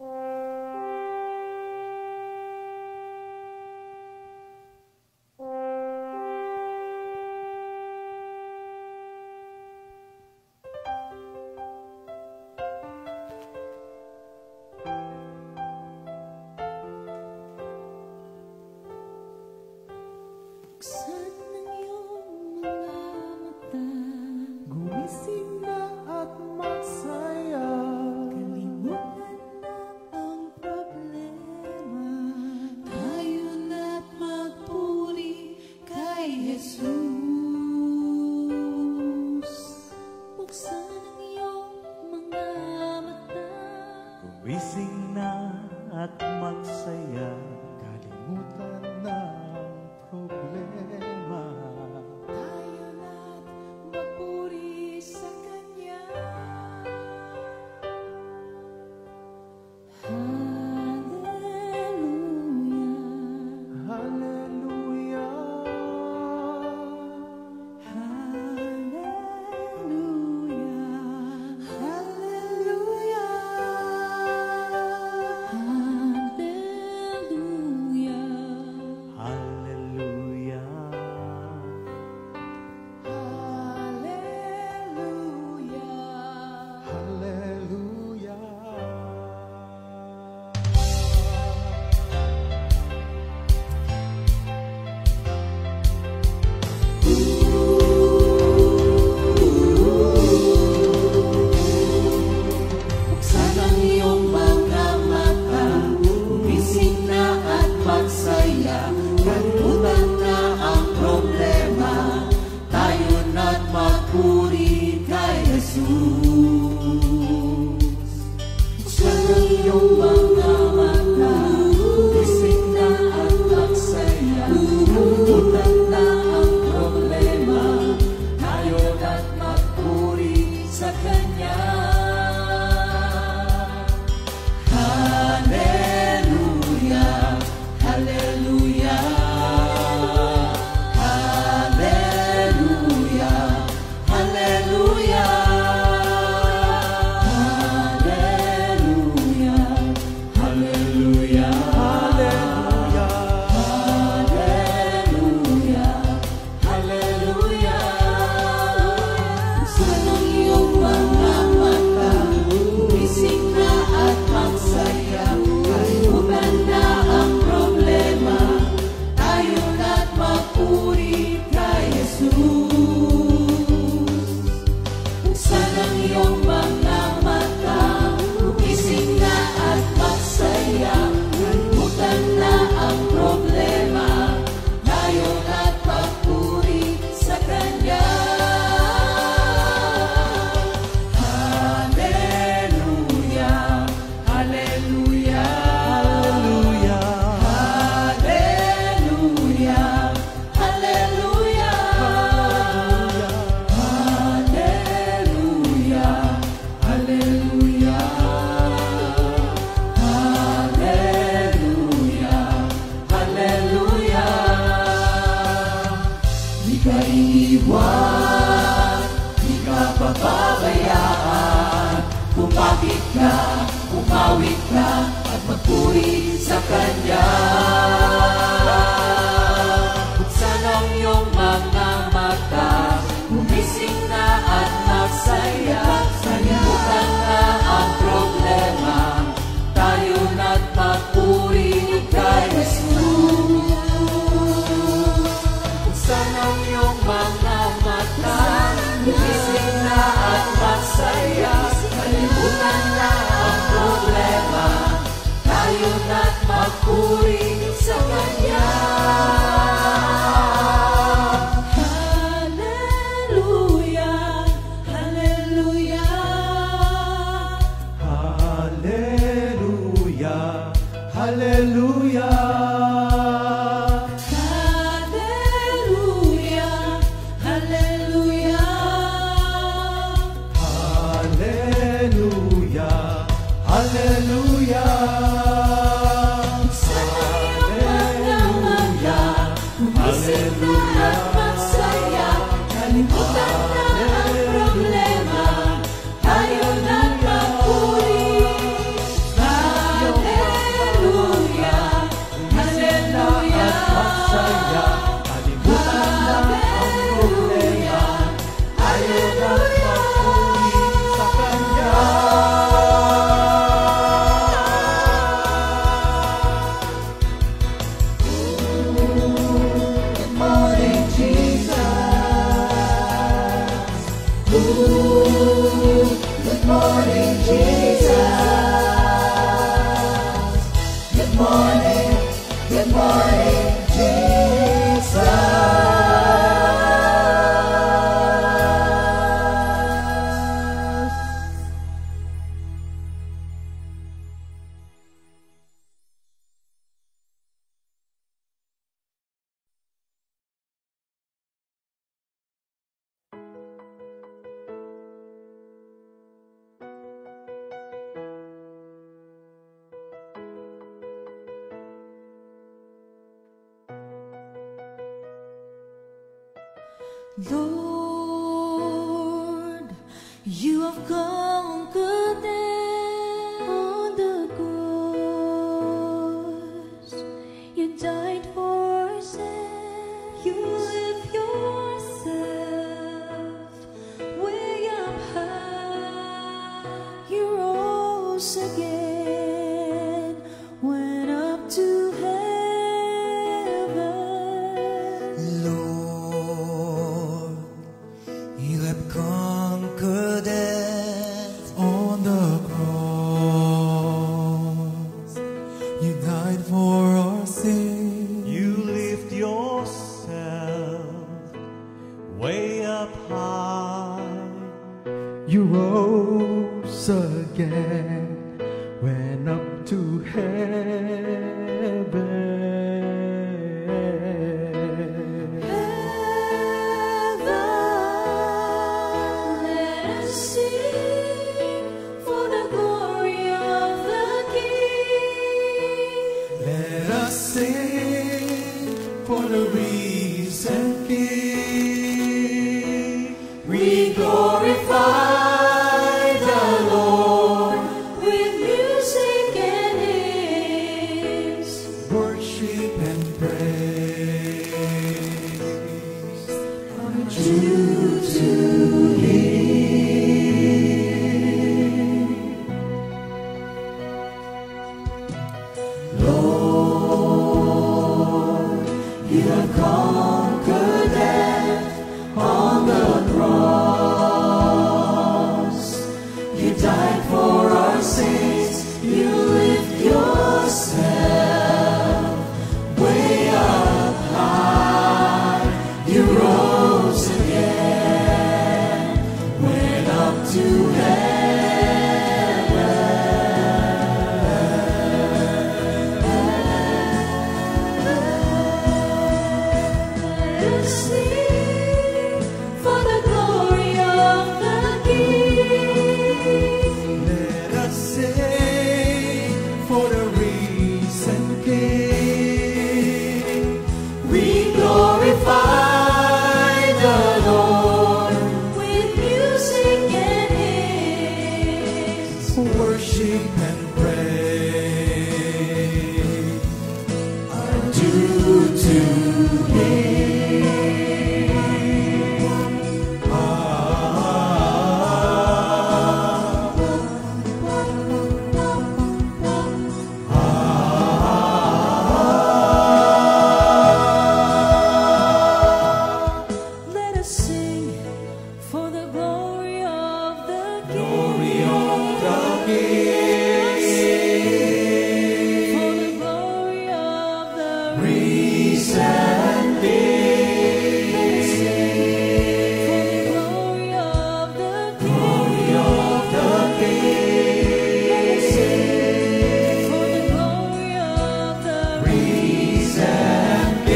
Buksan ang iyong mga mata, gumising na at magsaya. Kalimutan na ang problema, tayo na't magpuri kay Jesus. Buksan ang iyong mga mata, gumising na at magsaya. Kalimutan na problema, tayo na't magpuri sa Kanya. Hallelujah, hallelujah, hallelujah, hallelujah, hallelujah. Buksan ang iyong mga mata, gumising na at magsaya. Kalimutan na ang problema, tayo na't magpuri kay Jesus. Buksan ang iyong mga mata, gumising na at magsaya. Kalimutan na ang problema, tayo na't magpuri sa Kanya. Hallelujah, hallelujah, hallelujah, hallelujah, hallelujah, hallelujah, hallelujah, hallelujah. Buksan ang iyong mga mata, gumising na at magsaya. Kalimutan na ang problema, tayo na't magpuri kay Jesus. Buksan ang iyong mga mata, gumising na at magsaya. Kalimutan na ang problema, tayo na't magpuri sa Kanya. Hallelujah, hallelujah, hallelujah, hallelujah, hallelujah, hallelujah, hallelujah, hallelujah. Di ka iiwan, di ka pababayaan. Kumapit ka, umawit ka, at magpuri sa Kanya. Buksan ang iyong mga mata, gumising na at magsaya. Kalimutan na ang problema, tayo na't magpuri kay Jesus. Buksan ang iyong mga mata, gumising na at magsaya. Kalimutan na ang problema, tayo na't magpuri sa Kanya. Lord, you have conquered death on the cross. You died for our sins. You lift yourself way up high. You rose again, went up to heaven. Conquered death on the cross. You died for our sin. You lift yourself way up high. You rose again, went up to heaven. For the risen King, we glorify the Lord with music and hymns, worship and praise are due to Him. Lord, you have conquered death on the cross. You died for our sins. You lift yourself way up high. You rose again, went up to heaven. worship and praise are due to Him. Let us sing for the glory of the King. Glory of the King. For the glory of the Risen King. For the glory of the Glory of the King. For the glory of the Risen King.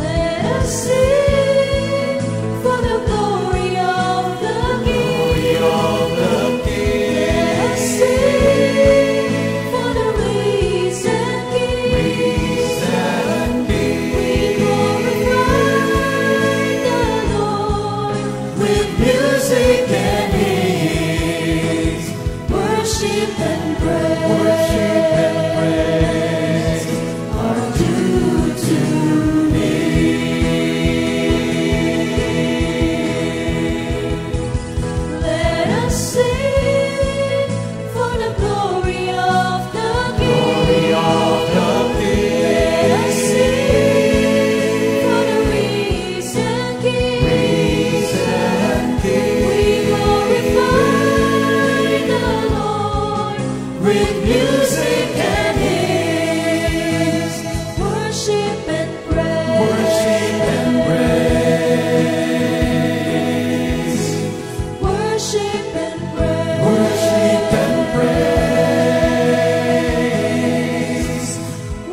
Let us sing for the glory of the King. Let us sing for the risen King. We glorify the Lord with music and hymns, worship and praise are due to Let us sing for the glory of the King. Let us sing for the risen King. We glorify the Lord with music and hymns, Worship and praise. worship and praise, Worship and praise. worship and praise,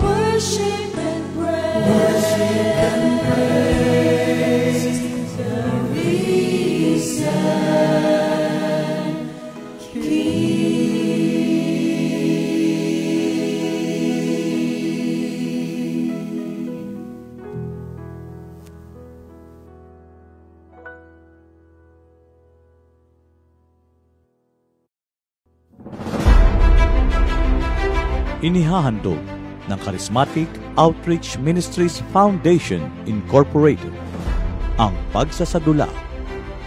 Worship and praise. worship and praise the risen Inihahandog ng Charismatic Outreach Ministries Foundation Incorporated ang pagsasadula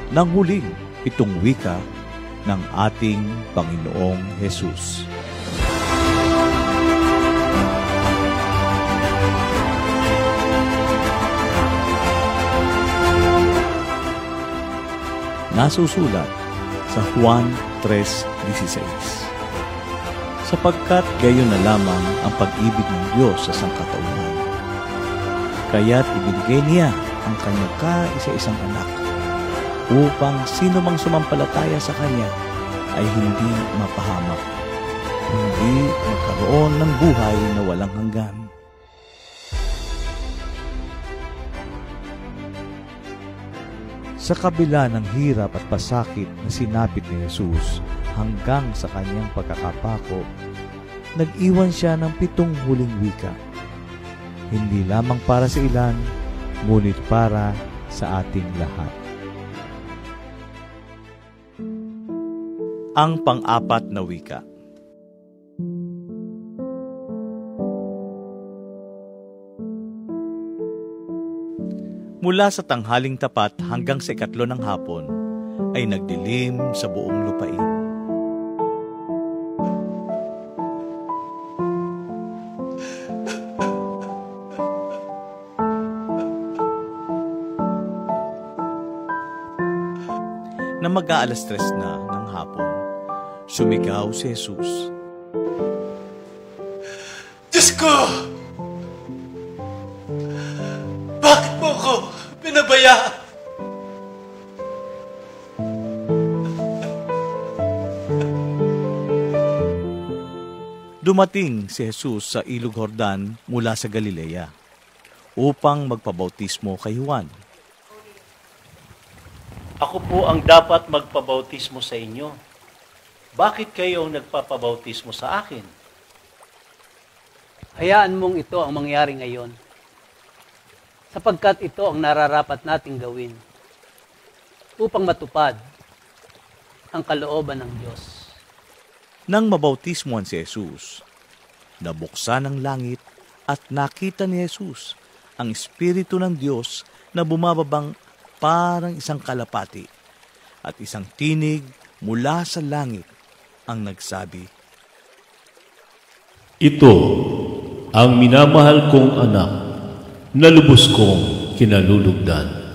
ng huling 7 wika ng ating Panginoong Hesus. Nasusulat sa Juan 3:16. Sapagkat gayon na lamang ang pag-ibig ng Diyos sa sangkatauhan. Kaya't ibinigay niya ang kanyang kaisa-isang anak upang sino mang sumampalataya sa Kanya ay hindi mapahamak, hindi magkaroon ng buhay na walang hanggan. Sa kabila ng hirap at pasakit na sinapit ni Jesus hanggang sa kanyang pagkakapako, nag-iwan siya ng 7 huling wika. Hindi lamang para sa ilan, ngunit para sa ating lahat. Ang pang-apat na wika. Mula sa tanghaling tapat hanggang sa 3 ng hapon, ay nagdilim sa buong lupain. Na mag-aalas 3 na ng hapon, sumigaw si Jesus. Diyos ko! Bakit mo ako pinabayaan? Dumating si Jesus sa Ilog Jordan mula sa Galilea upang magpabautismo kay Juan. Ako po ang dapat magpabautismo sa inyo. Bakit kayo nagpapabautismo sa akin? Hayaan mong ito ang mangyari ngayon, sapagkat ito ang nararapat nating gawin upang matupad ang kalooban ng Diyos. Nang mabautismuhan si Jesus, nabuksan ang langit at nakita ni Jesus ang Espiritu ng Diyos na bumababang parang isang kalapati at isang tinig mula sa langit ang nagsabi, Ito ang minamahal kong anak na lubos kong kinalulugdan.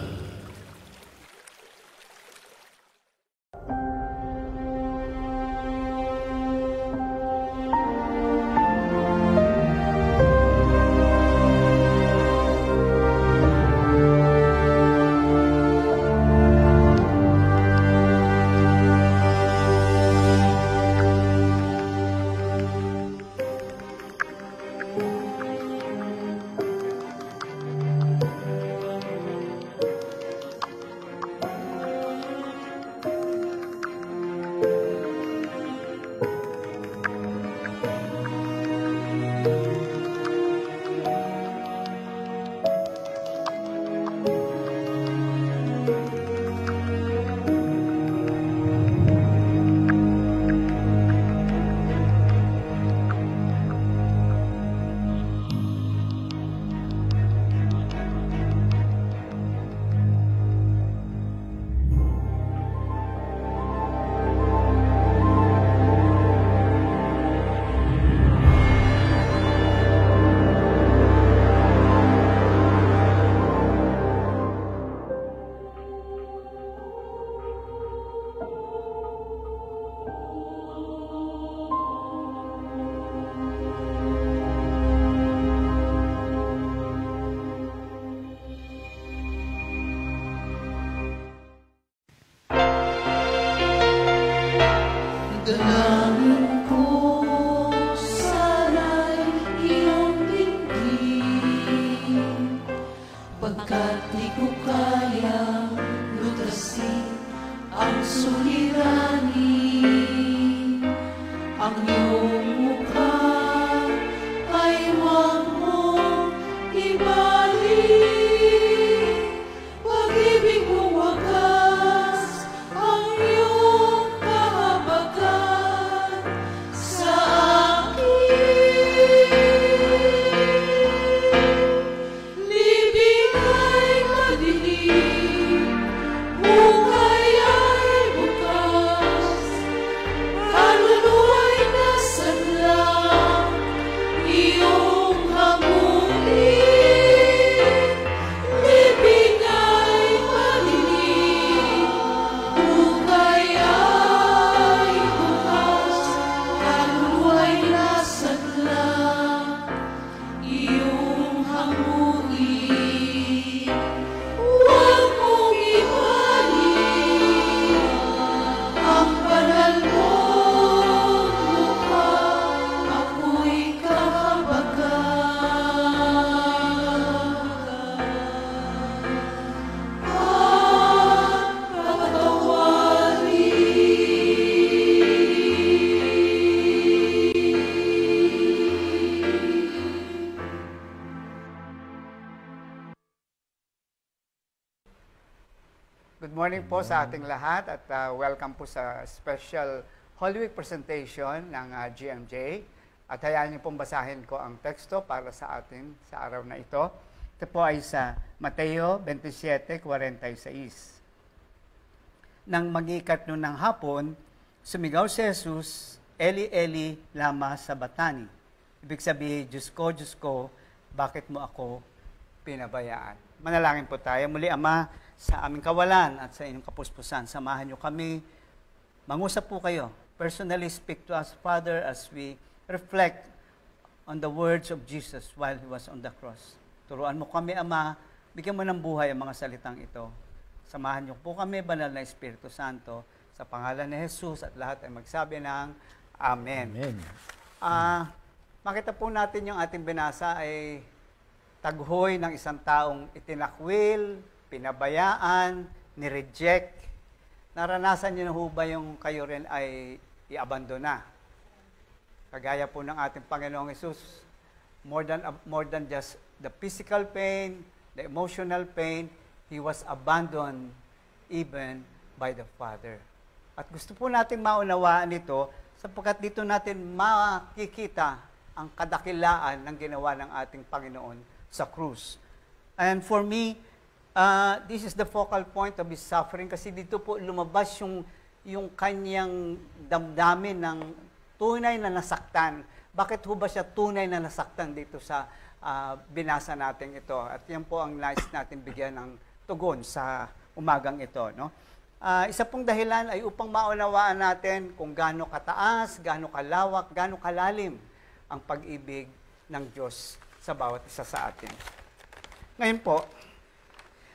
ang iyong mukha ay huwag mong ibalik. Pag-ibig mong wagas ang iyong kahabagan sa akin. Libing ay madilim, buhay ay bukas, kaluluwa'y nasadlang, iyong hanguin. Libing ay madilim, buhay ay bukas, kaluluwa'y nasadlang, iyong hanguin. Huwag mong ibalik ang banal mong mukha, ako'y kahabagan at patawarin. Good morning po sa ating lahat at welcome po sa special Holy Week presentation ng GMJ. At hayaan niyo pong basahin ko ang teksto para sa atin sa araw na ito. Ito po ay sa Mateo 27:46. Nang mag-ikat nun ng hapon, sumigaw si Jesus, Eli, Eli, lama sabatani. Ibig sabihin, Diyos ko, bakit mo ako pinabayaan? Manalangin po tayo. Muli, Ama, sa aming kawalan at sa inyong kapuspusan, samahan niyo kami. Mangusap po kayo. Personally speak to us, Father, as we reflect on the words of Jesus while He was on the cross. Turuan mo kami, Ama, bigyan mo ng buhay ang mga salitang ito. Samahan niyo po kami, Banal na Espiritu Santo, sa pangalan ni Jesus at lahat ay magsabi ng Amen. Amen. Makita po natin yung ating binasa ay taghoy ng isang taong itinakwil, pinabayaan, nireject. Naranasan niyo na ho ba yung kayo rin ay i-abandona? Kagaya po ng ating Panginoong Hesus, more than just the physical pain, the emotional pain, He was abandoned even by the Father. At gusto po natin maunawaan ito sapagkat dito natin makikita ang kadakilaan ng ginawa ng ating Panginoon sa krus. And for me, this is the focal point of His suffering kasi dito po lumabas yung kanyang damdamin ng tunay na nasaktan. Bakit ho ba siya tunay na nasaktan dito sa binasa natin ito? At yan po ang nais natin bigyan ng tugon sa umagang ito. No? Isa pong dahilan ay upang maunawaan natin kung gaano kataas, gaano kalawak, gaano kalalim ang pag-ibig ng Diyos sa bawat isa sa atin. Ngayon po,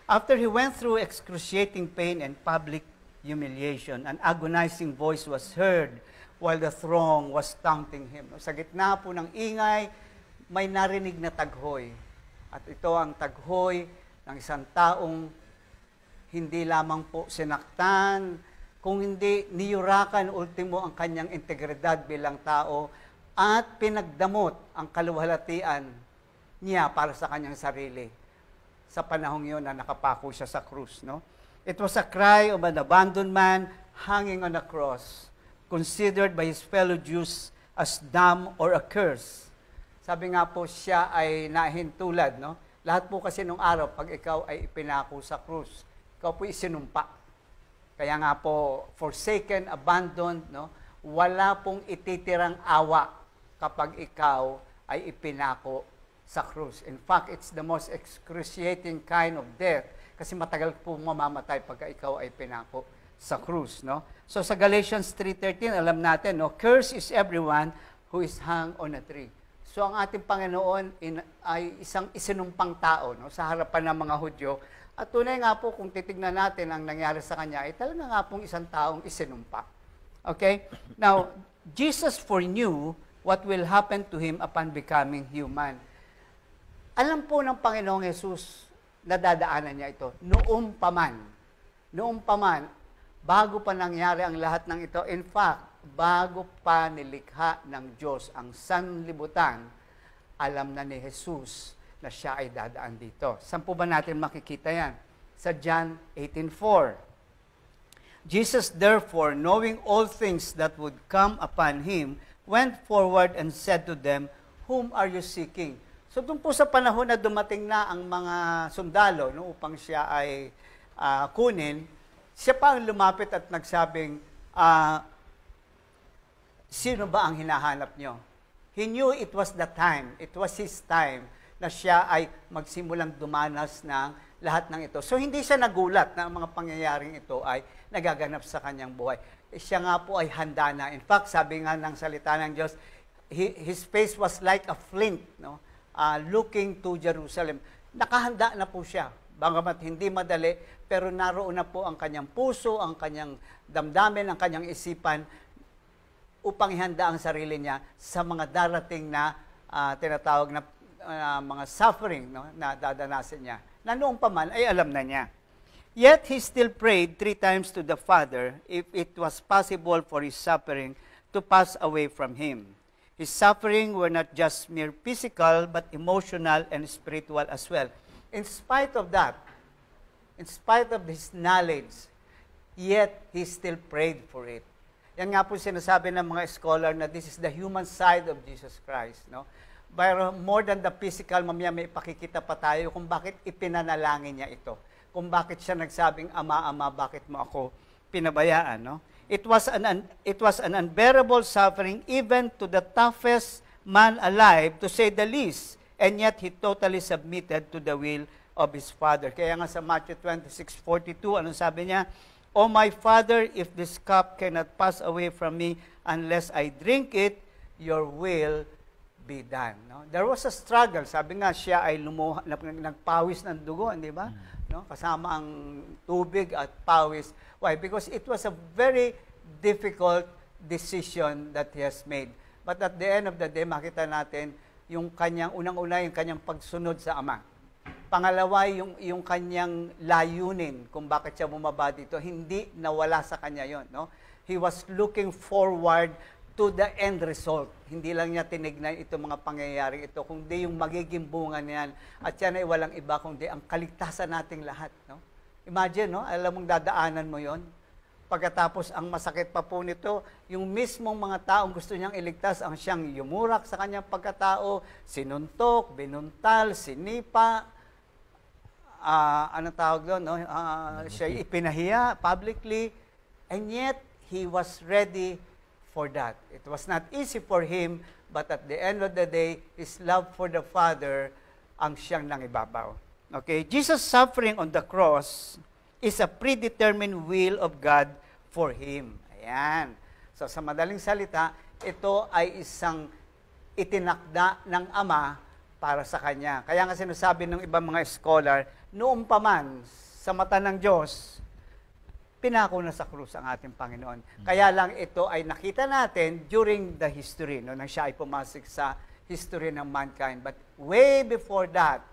after He went through excruciating pain and public humiliation, an agonizing voice was heard while the throng was taunting Him. Sa gitna po ng ingay, may narinig na taghoy. At ito ang taghoy ng isang taong hindi lamang po sinaktan, kung hindi niyurakan ultimo ang kanyang integridad bilang tao at pinagdamot ang kaluwalhatian niya para sa kanyang sarili sa panahong yun na nakapako siya sa krus. No? It was a cry of an abandoned man hanging on a cross, considered by his fellow Jews as dumb or accursed. Sabi nga po siya ay nahintulad. No? Lahat po kasi nung araw, pag ikaw ay ipinako sa krus, ikaw po isinumpa. Kaya nga po, forsaken, abandoned, no? Wala pong ititirang awa kapag ikaw ay ipinako sa krus. In fact, it's the most excruciating kind of death kasi matagal po mamamatay pagka ikaw ay pinako sa krus. No? So sa Galatians 3:13, alam natin, no? Curse is everyone who is hung on a tree. So ang ating Panginoon ay isang isinumpang tao, no? Sa harapan ng mga Hudyo. At tunay nga po, kung titignan natin ang nangyari sa Kanya, ay talaga nga pong isang taong isinumpa. Okay? Now, Jesus foreknew what will happen to Him upon becoming human. Alam po ng Panginoong Jesus, nadadaanan niya ito, noong pa man, bago pa nangyari ang lahat ng ito. In fact, bago pa nilikha ng Diyos ang sanlibutan, alam na ni Jesus na siya ay dadaan dito. Saan po ba natin makikita yan? Sa John 18:4. Jesus therefore, knowing all things that would come upon him, went forward and said to them, "Whom are you seeking?" So doon po sa panahon na dumating na ang mga sundalo no, upang siya ay kunin, siya pa ang lumapit at nagsabing, sino ba ang hinahanap nyo? He knew it was the time, it was his time, na siya ay magsimulang dumanas ng lahat ng ito. So hindi siya nagulat na ang mga pangyayaring ito ay nagaganap sa kanyang buhay. Siya nga po ay handa na. In fact, sabi nga ng salita ng Diyos, his face was like a flint, no? Looking to Jerusalem. Nakahanda na po siya. Bagamat hindi madali, pero naroon na po ang kanyang puso, ang kanyang damdamin, ang kanyang isipan upang ihanda ang sarili niya sa mga darating na tinatawag na mga suffering, no, na dadanasin niya. Na noong pa man ay alam na niya. Yet he still prayed 3 times to the Father if it was possible for his suffering to pass away from him. His suffering were not just mere physical but emotional and spiritual as well. In spite of that, in spite of his knowledge, yet he still prayed for it. Yan nga po sinasabi ng mga scholar na this is the human side of Jesus Christ, no? Pero more than the physical, mamaya may ipakikita pa tayo kung bakit ipinanalangin niya ito. Kung bakit siya nagsabing, Ama, Ama, bakit mo ako pinabayaan, no? It was an unbearable suffering even to the toughest man alive, to say the least. And yet, he totally submitted to the will of his Father. Kaya nga sa Matthew 26:42, anong sabi niya? "O my Father, if this cup cannot pass away from me unless I drink it, your will be done." No? There was a struggle. Sabi nga, siya ay nagpawis ng dugo, di ba? No? Kasama ang tubig at pawis. Why? Because it was a very difficult decision that he has made. But at the end of the day, makita natin yung kanyang, unang-una, yung kanyang pagsunod sa Ama. Pangalawa, yung kanyang layunin kung bakit siya bumaba dito. Hindi nawala sa kanya yon, no? He was looking forward to the end result. Hindi lang niya tinignan itong mga pangyayaring ito, kundi yung magiging bunga niyan. At yan ay walang iba kundi ang kaligtasan nating lahat, no? Imagine, no? Alam mong dadaanan mo yon. Pagkatapos, ang masakit pa po nito, yung mismong mga taong gusto niyang iligtas, ang siyang yumurak sa kanyang pagkatao, sinuntok, binuntal, sinipa, ano tawag doon, no? Siya ipinahiya publicly, and yet, he was ready for that. It was not easy for him, but at the end of the day, his love for the Father ang siyang nangibabaw. Okay, Jesus' suffering on the cross is a predetermined will of God for him. Ayan. So sa madaling salita, ito ay isang itinakda ng Ama para sa kanya. Kaya nga sinasabi ng ibang mga scholar, noong pa man sa mata ng Diyos, pinako na sa krus ang ating Panginoon. Kaya lang ito ay nakita natin during the history, no, nang siya ay pumasok sa history ng mankind. But way before that,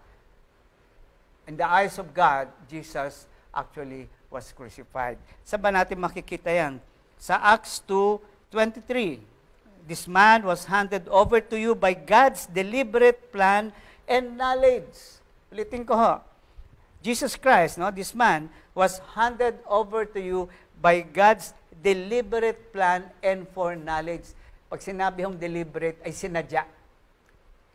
in the eyes of God, Jesus actually was crucified. Saan ba natin makikita yan? Sa Acts 2:23, "This man was handed over to you by God's deliberate plan and knowledge." Ulitin ko ho. Jesus Christ, no, this man was handed over to you by God's deliberate plan and foreknowledge. Pag sinabi hong deliberate, ay sinadya.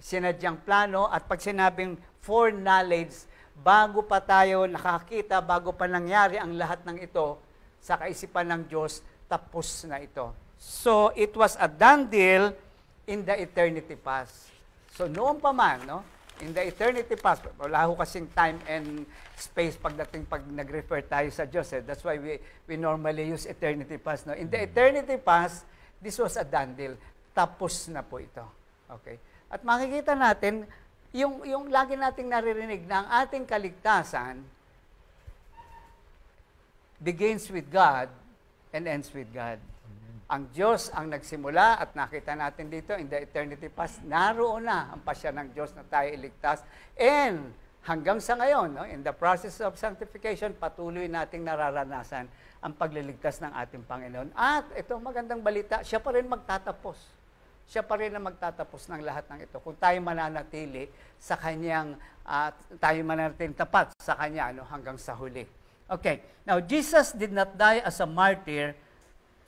Sinadyang plano, at pag sinabing foreknowledge, bago pa tayo nakakita, bago pa nangyari ang lahat ng ito, sa kaisipan ng Diyos, tapos na ito. So, it was a done deal in the eternity past. So, noon pa man, no? In the eternity past, wala ho kasing time and space pag nag-refer tayo sa Diyos. That's why we normally use eternity past. No? In the eternity past, this was a done deal. Tapos na po ito. Okay? At makikita natin, yung lagi nating naririnig na ang ating kaligtasan begins with God and ends with God. Ang Diyos ang nagsimula at nakita natin dito in the eternity past, naroon na ang pasya ng Diyos na tayo iligtas. And hanggang sa ngayon, no, in the process of sanctification, patuloy nating nararanasan ang pagliligtas ng ating Panginoon. At ito, magandang balita, siya pa rin magtatapos. Siya pa rin ang magtatapos ng lahat ng ito. Kung tayo mananatili sa kanyang, tayo mananatili tapat sa kanya hanggang sa huli. Okay, now Jesus did not die as a martyr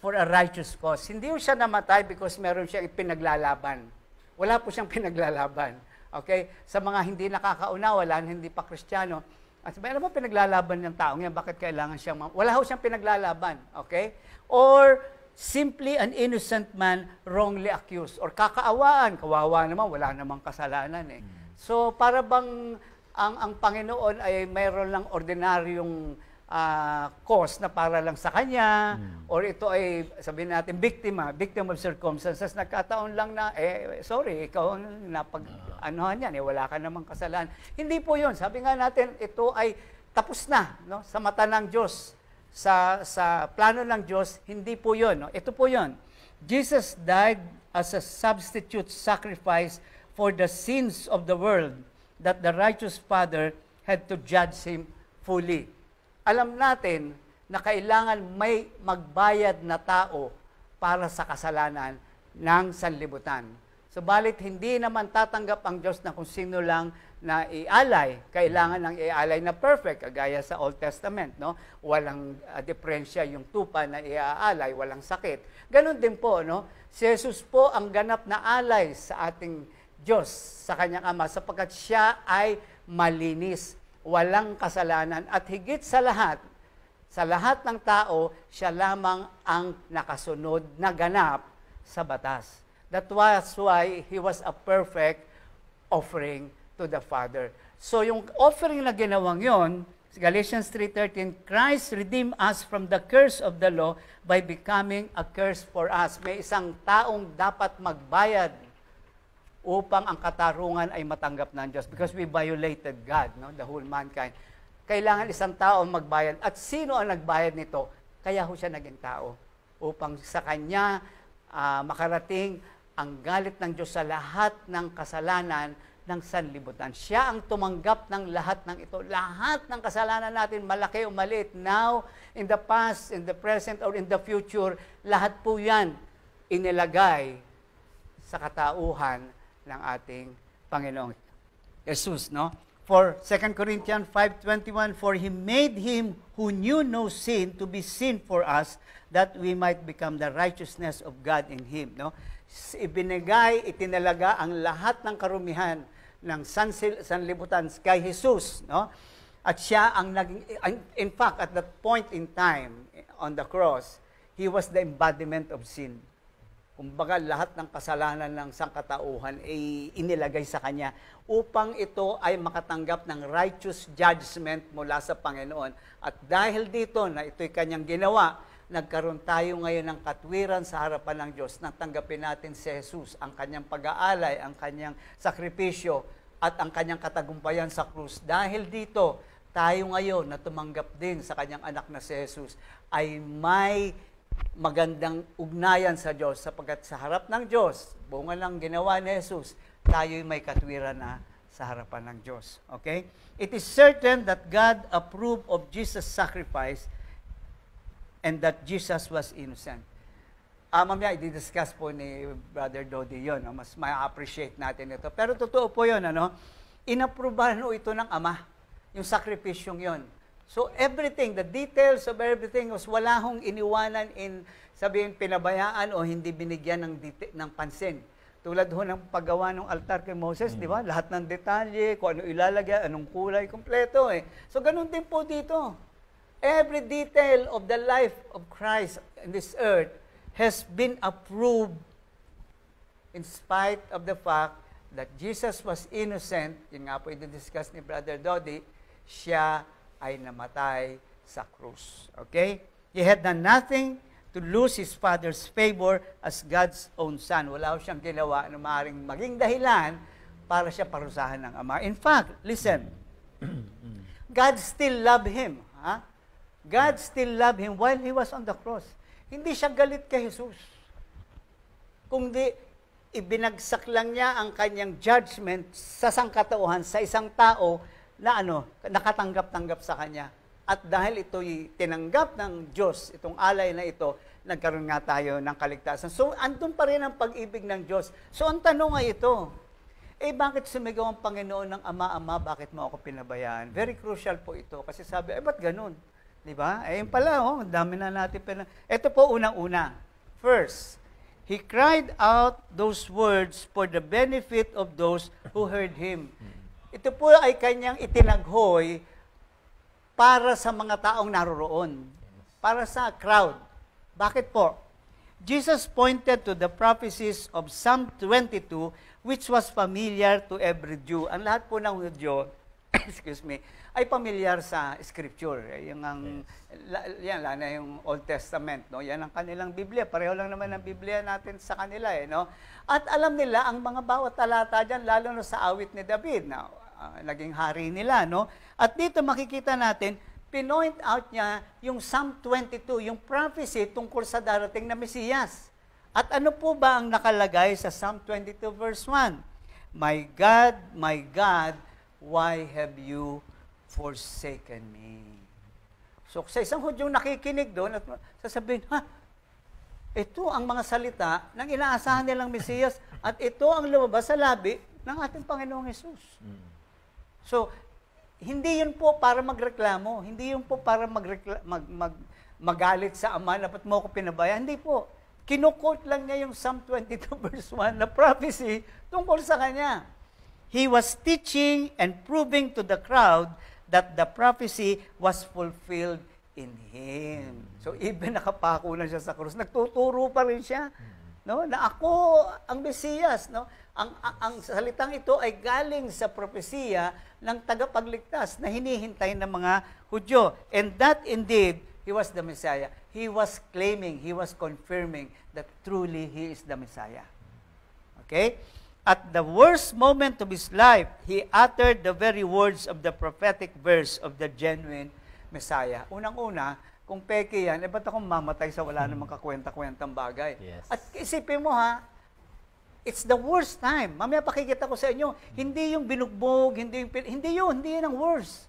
for a righteous cause. Hindi siya namatay because meron siyang ipinaglalaban. Wala po siyang pinaglalaban. Okay? Sa mga hindi nakakaunawa, hindi pa Kristiyano, at sabi, ano ba pinaglalaban ng taong yan? Bakit kailangan siyang... Wala ho siyang pinaglalaban. Okay? Or simply an innocent man wrongly accused. Or kakaawaan. Kawawa naman, wala namang kasalanan eh. So, para bang ang Panginoon ay mayroon lang ordinaryong cause na para lang sa kanya, or ito ay, sabihin natin, victim of circumstances, nagkataon lang na, sorry, ikaw anuhan yan, wala ka namang kasalanan. Hindi po yun. Sabi nga natin, ito ay tapos na, no? Sa mata ng Diyos, sa plano ng Diyos, hindi po yun. No? Ito po yun. Jesus died as a substitute sacrifice for the sins of the world that the righteous Father had to judge him fully. Alam natin na kailangan may magbayad na tao para sa kasalanan ng sanlibutan. Subalit hindi naman tatanggap ang Diyos na kung sino lang na ialay. Kailangan ng ialay na perfect, kagaya sa Old Testament, no? Walang diferensya yung tupa na iaalay, walang sakit. Ganon din po, no? Si Jesus po ang ganap na alay sa ating Diyos, sa kanyang Ama, sapagkat siya ay malinis, walang kasalanan, at higit sa lahat ng tao, siya lamang ang nakasunod na ganap sa batas. That was why he was a perfect offering to the Father. So yung offering na ginawang yon, Galatians 3:13, Christ redeemed us from the curse of the law by becoming a curse for us. May isang taong dapat magbayad upang ang katarungan ay matanggap ng Diyos, because we violated God, no? The whole mankind. Kailangan isang tao magbayad. At sino ang nagbayad nito? Kaya ho siya naging tao. Upang sa kanya makarating ang galit ng Diyos sa lahat ng kasalanan ng sanlibutan. Siya ang tumanggap ng lahat ng ito. Lahat ng kasalanan natin, malaki o maliit, now, in the past, in the present, or in the future, lahat po yan inilagay sa katauhan ng ating Panginoong Jesus, no? For 2 Corinthians 5:21, for He made Him who knew no sin to be sin for us, that we might become the righteousness of God in Him, no? Ibinigay, itinalaga ang lahat ng karumihan ng sanlibutan kay Jesus, no? At siya ang naging, in fact, at that point in time on the cross, He was the embodiment of sin. Kumbaga, lahat ng kasalanan ng sangkatauhan ay inilagay sa Kanya upang ito ay makatanggap ng righteous judgment mula sa Panginoon. At dahil dito na ito'y Kanyang ginawa, nagkaroon tayo ngayon ng katwiran sa harapan ng Diyos na tanggapin natin si Jesus, ang Kanyang pag-aalay, ang Kanyang sakripisyo, at ang Kanyang katagumpayan sa krus. Dahil dito, tayo ngayon na tumanggap din sa Kanyang anak na si Jesus ay may magandang ugnayan sa Diyos, sapagkat sa harap ng Diyos, bunga ng ginawa ni Jesus, tayo'y may katwiran na sa harapan ng Diyos. Okay? It is certain that God approved of Jesus' sacrifice and that Jesus was innocent. Mamaya, i-discuss po ni Brother Dodi yun. No? Mas ma-appreciate natin ito. Pero totoo po yun, ano? Inaprubahan ito ng Ama, yung sakripisyong yun. So everything, the details of everything was wala hong iniwanan in, sabihin, pinabayaan o hindi binigyan ng pansin. Tulad ho ng paggawa ng altar kay Moses, di ba? Lahat ng detalye, kung ano ilalagay, anong kulay, kompleto eh. So ganun din po dito. Every detail of the life of Christ in this earth has been approved in spite of the fact that Jesus was innocent. Yun nga po i-discuss ni Brother Dodi, siya ay namatay sa krus. Okay? He had done nothing to lose his Father's favor as God's own Son. Wala siyang ginawa na maaaring maging dahilan para siya parusahan ng Ama. In fact, listen, God still loved him. Ha? God still loved him while he was on the cross. Hindi siya galit kay Jesus. Kundi, ibinagsak lang niya ang kanyang judgment sa sangkatauhan sa isang tao na nakatanggap-tanggap sa Kanya. At dahil ito'y tinanggap ng Diyos, itong alay na ito, nagkaroon nga tayo ng kaligtasan. So, andun pa rin ang pag-ibig ng Diyos. So, ang tanong ay ito, bakit sumigaw ang Panginoon ng Ama, bakit mo ako pinabayaan? Very crucial po ito. Kasi sabi, ba't ganun? Diba? Yun pala, dami na natin Ito po unang-una. First, He cried out those words for the benefit of those who heard Him. Ito po ay Kanyang itinaghoy para sa mga taong naroroon. Para sa crowd. Bakit po? Jesus pointed to the prophecies of Psalm 22, which was familiar to every Jew. Ang lahat po ng Hudyo, ay familiar sa Scripture. Yan na yung Old Testament. No? Yan ang kanilang Biblia. Pareho lang naman ang Biblia natin sa kanila. No? At alam nila, ang mga bawat talata dyan, lalo na sa awit ni David, na naging hari nila. No? At dito makikita natin, pinoint out niya yung Psalm 22, yung prophecy tungkol sa darating na Mesiyas. At ano po ba ang nakalagay sa Psalm 22 verse 1? My God, why have you forsaken me? So sa isang Hudyong nakikinig doon at sasabihin, ito ang mga salita ng inaasahan nilang Mesiyas at ito ang lumabas sa labi ng ating Panginoong Hesus. So, hindi yun po para magreklamo. Hindi yun po para magalit sa Ama na ba't mo ako pinabayaan. Hindi po. Kinukot lang niya yung Psalm 22 verse 1 na prophecy tungkol sa Kanya. He was teaching and proving to the crowd that the prophecy was fulfilled in Him. So even nakapako na siya sa krus, nagtuturo pa rin siya, no? Na ako ang Mesiyas, no? Ang salitang ito ay galing sa propesiya ng tagapagligtas na hinihintay ng mga Hudyo. And that indeed, He was the Messiah. He was claiming, He was confirming that truly He is the Messiah. Okay? At the worst moment of His life, He uttered the very words of the prophetic verse of the genuine Messiah. Unang-una, kung peke yan, ba't akong mamatay sa wala namang kakwenta-kwentang bagay? Yes. At isipin mo it's the worst time. Mamaya pakikita ko sa inyo, hindi yung binugbog, hindi yun ang worst.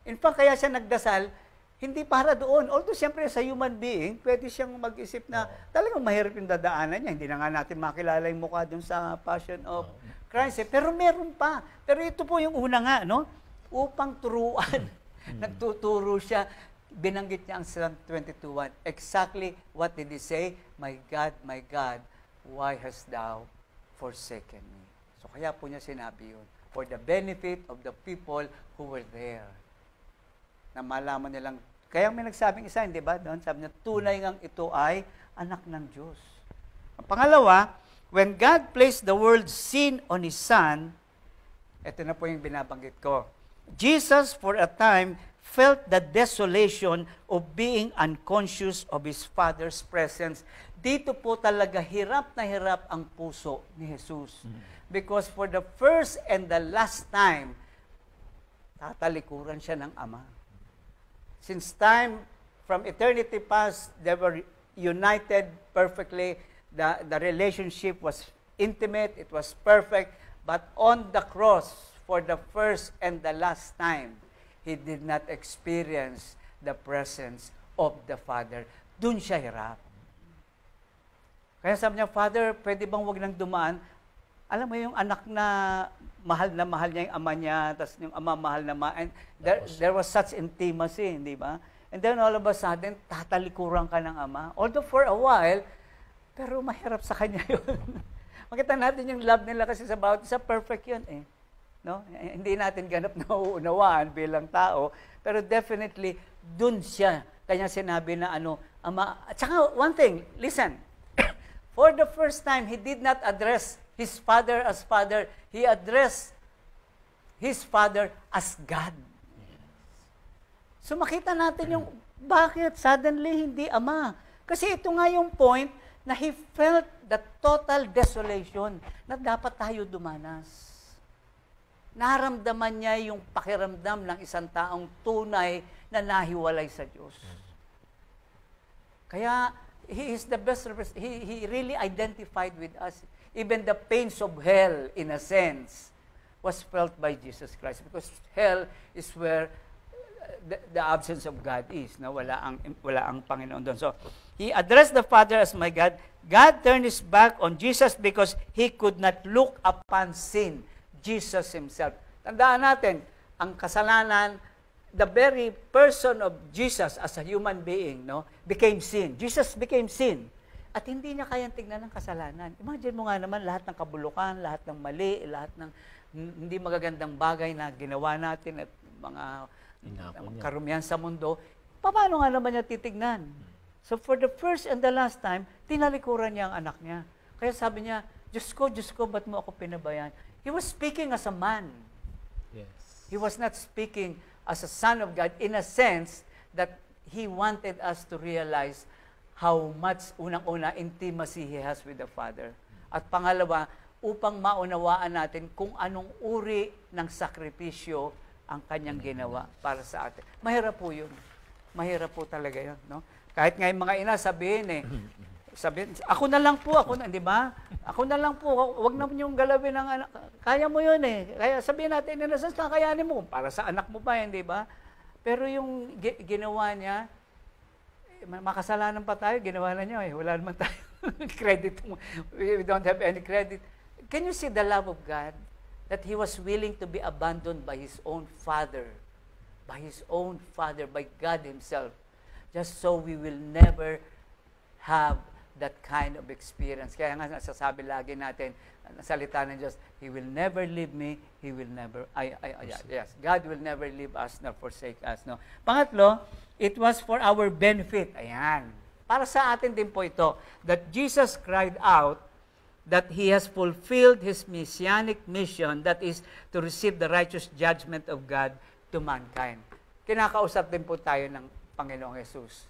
In fact, kaya siya nagdasal, hindi para doon. Although, siyempre, sa human being, pwede siyang mag-isip na talagang mahirap yung dadaanan niya. Hindi na nga natin makilala yung mukha doon sa Passion of Christ. Pero meron pa. Pero ito po yung una nga, no? Upang turuan. Nagtuturo siya. Binanggit niya ang Psalm 22:1. Exactly what did He say? My God, why hast thou forsaken me? So, kaya po niya sinabi yun. For the benefit of the people who were there. Na malaman nilang, kaya may nagsabing isa, hindi ba? Doon, sabi niya, tunay ngang ito ay anak ng Diyos. Ang pangalawa, when God placed the world's sin on His Son, ito na po yung binabanggit ko. Jesus, for a time, felt the desolation of being unconscious of His Father's presence. Dito po talaga hirap na hirap ang puso ni Jesus. Because for the first and the last time, tatalikuran siya ng Ama. Since time, from eternity past, they were united perfectly. The relationship was intimate, it was perfect. But on the cross, for the first and the last time, He did not experience the presence of the Father. Doon siya hirap. Kaya sabi niya, Father, pwede bang wag nang dumaan? Alam mo yung anak na mahal niya yung ama niya, tapos yung ama mahal na and there was such intimacy, di ba? And then all of a sudden, tatalikuran ka ng ama. Although for a while, pero mahirap sa kanya yun. Makita natin yung love nila kasi sa bawat isa, perfect yun eh. No? Hindi natin ganap na uunawaan bilang tao, pero definitely, dun siya. Kanya sinabi na ama. At saka one thing, listen, for the first time, He did not address His Father as Father. He addressed His Father as God. So makita natin yung bakit suddenly hindi Ama. Kasi ito nga yung point na He felt the total desolation na dapat tayo dumanas. Naramdaman niya yung pakiramdam ng isang taong tunay na nahiwalay sa Diyos. Kaya He is the best representative. He really identified with us. Even the pains of hell, in a sense, was felt by Jesus Christ, because hell is where the absence of God is. No? Wala ang Panginoon doon. So, he addressed the Father as my God. God turned his back on Jesus because he could not look upon sin. Jesus himself. Tandaan natin, ang kasalanan, the very person of Jesus as a human being, no, became sin. Jesus became sin. At hindi niya kayang tignan ng kasalanan. Imagine mo nga naman, lahat ng kabulukan, lahat ng mali, lahat ng hindi magagandang bagay na ginawa natin at mga karumihan sa mundo, paano nga naman niya titignan? So for the first and the last time, tinalikuran niya ang anak niya. Kaya sabi niya, Diyos ko, ba't mo ako pinabayaan? He was speaking as a man. Yes. He was not speaking as a son of God in a sense that he wanted us to realize how much, unang-una, intimacy he has with the Father. At pangalawa, upang maunawaan natin kung anong uri ng sakripisyo ang kanyang ginawa para sa atin. Mahirap po yun. Mahirap po talaga yun. No? Kahit nga yung mga ina sabihin ako na lang po, di ba? Ako na lang po, wag na niyong galawin ang anak. Kaya mo yun eh. Kaya sabihin natin, kakayanin mo, para sa anak mo pa yan, di ba? Pero yung ginawa niya, makasalanan pa tayo, ginawa na niya eh. Wala naman tayo credit. We don't have any credit. Can you see the love of God? That He was willing to be abandoned by His own Father. By His own Father, by God Himself. Just so we will never have that kind of experience. Kaya nga nasasabi lagi natin, salita ng Diyos, He will never leave me, He will never, yes, God will never leave us nor forsake us. No? Pangatlo, it was for our benefit. Ayan. Para sa atin din po ito, that Jesus cried out that He has fulfilled His messianic mission, that is, to receive the righteous judgment of God to mankind. Kinakausap din po tayo ng Panginoong Jesus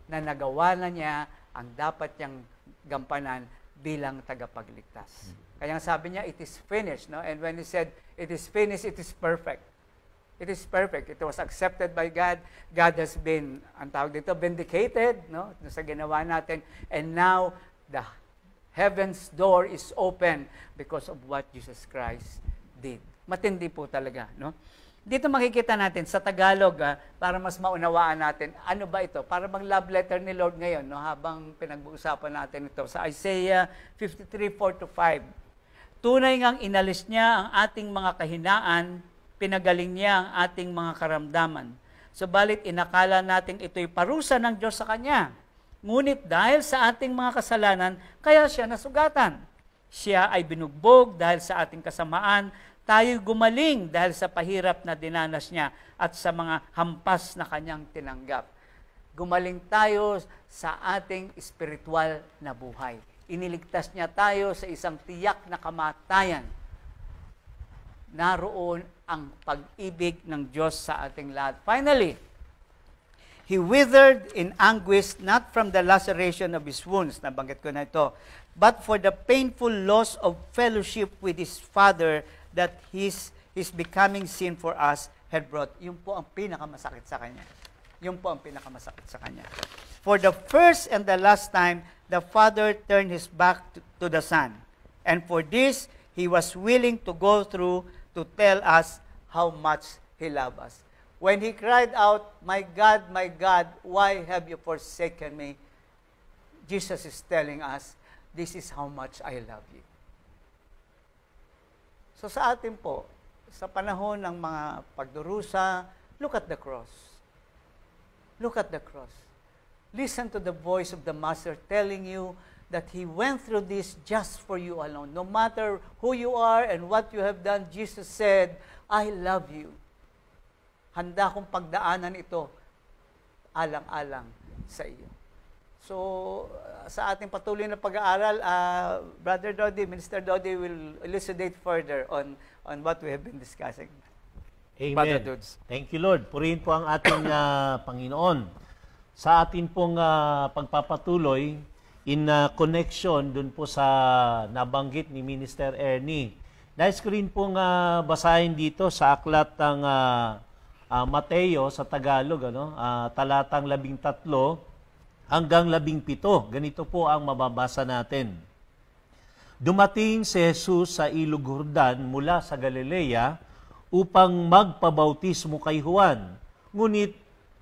na nagawa na niya ang dapat niyang gampanan bilang tagapagligtas. Kaya sabi niya, it is finished. No? And when He said, it is finished, it is perfect. It is perfect. It was accepted by God. God has been, ang tawag dito, vindicated, no? Sa ginawa natin. And now, the heaven's door is open because of what Jesus Christ did. Matindi po talaga, no? Dito makikita natin sa Tagalog, para mas maunawaan natin, ano ba ito? Para bang love letter ni Lord ngayon, no? Habang pinag-uusapan natin ito. Sa Isaiah 53:4-5. Tunay ngang inalis niya ang ating mga kahinaan, pinagaling niya ang ating mga karamdaman. Subalit inakala natin ito'y parusa ng Diyos sa Kanya. Ngunit dahil sa ating mga kasalanan, kaya siya nasugatan. Siya ay binugbog dahil sa ating kasamaan, tayo gumaling dahil sa pahirap na dinanas niya at sa mga hampas na Kanyang tinanggap. Gumaling tayo sa ating espiritual na buhay. Iniligtas niya tayo sa isang tiyak na kamatayan. Naroon ang pag-ibig ng Diyos sa ating lahat. Finally, He withered in anguish not from the laceration of His wounds, nabanggit ko na ito, but for the painful loss of fellowship with His Father that His becoming sin for us had brought. Yun po ang pinakamasakit sa Kanya. Yun po ang pinakamasakit sa Kanya. For the first and the last time, the Father turned His back to the Son. And for this, He was willing to go through to tell us how much He loved us. When He cried out, my God, why have you forsaken me? Jesus is telling us, this is how much I love you. So sa atin po, sa panahon ng mga pagdurusa, look at the cross. Look at the cross. Listen to the voice of the Master telling you that He went through this just for you alone. No matter who you are and what you have done, Jesus said, I love you. Handa kong pagdaanan ito, alang-alang sa iyo. So, sa ating patuloy na pag-aaral, Brother Dodi, Minister Dodi will elucidate further on what we have been discussing. Amen. Thank you, Lord. Purihin po ang ating Panginoon. Sa atin pong pagpapatuloy, in connection dun po sa nabanggit ni Minister Ernie, nais ko rin pong basahin dito sa aklat ng Mateo sa Tagalog, talatang 13 hanggang 17. Ganito po ang mababasa natin. Dumating si Jesus sa Ilog Jordan mula sa Galilea upang magpabautismo kay Juan. Ngunit